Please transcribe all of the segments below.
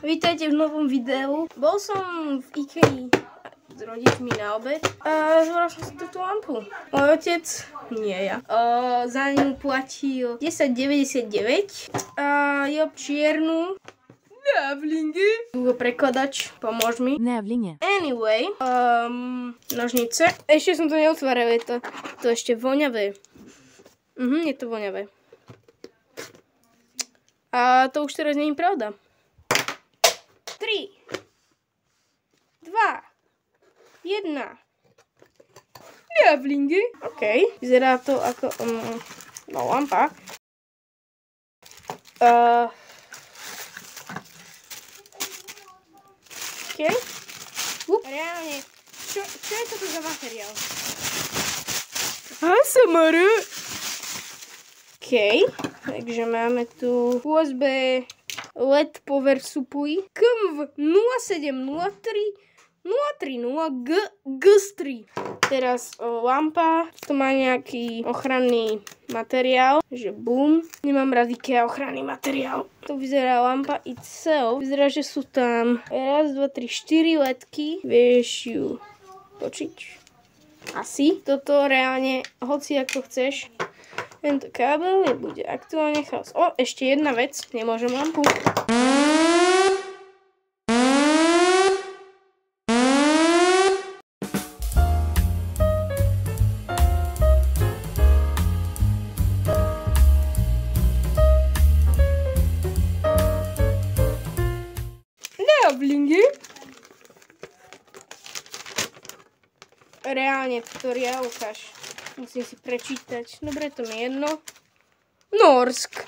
Vítajte v novom videu. Bol som v IKEA s rodičmi na obed a zobral som si túto lampu. Môj otec, nie ja, za ňu platil 10,99 a je čiernu. Návlingy. Google prekladač, pomôž mi. Návlinge. Anyway, nožnice. Ešte som to neotváral, je to ešte voňavé. Je to voňavé. A to už teraz nie je pravda. 3, 2, 1. Návlingy. OK, vyzerá to ako lampa. OK. Reálne, čo je toto za materiál? ASMR. OK, takže máme tu USB LED Power Supply KMV 0703 GS3. Teraz lampa, to má nejaký ochranný materiál, že boom. Nemám rád IKEA ochranný materiál. To vyzerá lampa itself. Vyzerá, že sú tam 1, 2, 3, 4 ledky. Vieš ju točiť? Asi. Toto reálne, hoci ako chceš. Tento kábel bude aktuálne chaos. Ešte jedna vec. Nemôžem lampu. Návlingy. Reálne tutoriál ukáž. Musím si prečítať. Dobre, to mi je jedno. Norsk.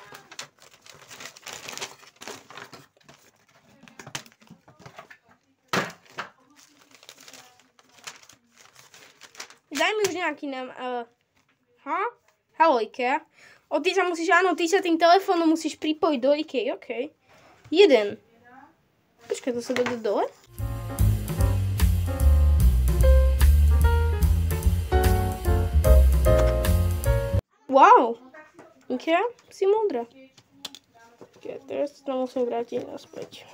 Daj mi už nejaký nám... Haló IKEA. Ty sa musíš, áno, ty sa tým telefónom musíš pripojiť do IKEA, OK. 1. Počkaj, to sa dá dole? Wow! IKEA, si múdra. Teraz sa musím vrátiť naspäť.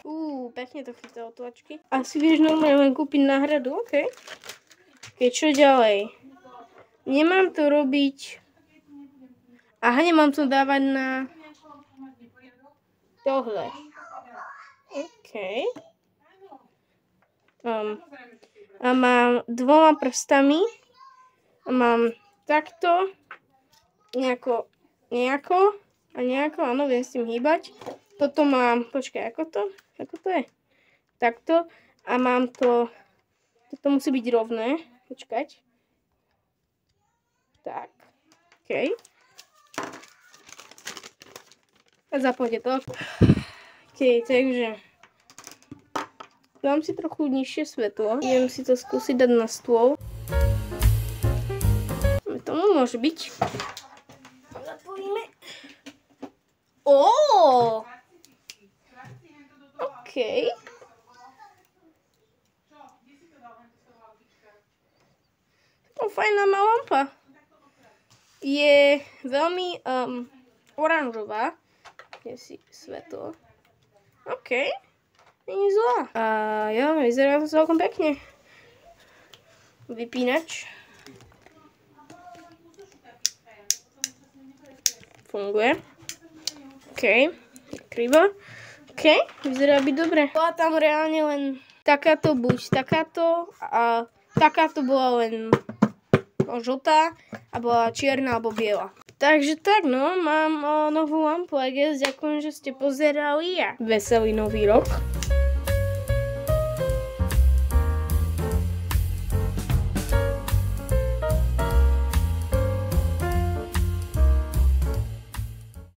Pekne to chytá od tlačky. Asi vieš normálne len kúpiť náhradu, OK. Keď čo ďalej? Nemám to robiť... Aha, nemám to dávať na... tohle. OK. A mám 2 prstami. A mám takto. Nejako. A nejako, áno, viem s tým hýbať. Toto mám, počkaj, ako to je? Takto. A mám to, toto musí byť rovné. Počkať. Tak. OK. A zapojte to. OK, takže dám si trochu nižšie svetlo. Idem si to skúsiť dať na stôl. Tomu môže byť. Zapojíme. OK. To fajná má lampa. Je veľmi oranžová. Je si svetlo. OK. Není zlá. A jo, vyzerá to celkom pekne. Vypínač. Funguje. OK. Krivo. OK. Vyzerá byť dobre. Bola tam reálne len takáto, buď takáto a takáto bola len žltá a bola čierna alebo biela. Takže tak, no, mám novú lampu, I guess. Ďakujem, že ste pozerali a veselý nový rok.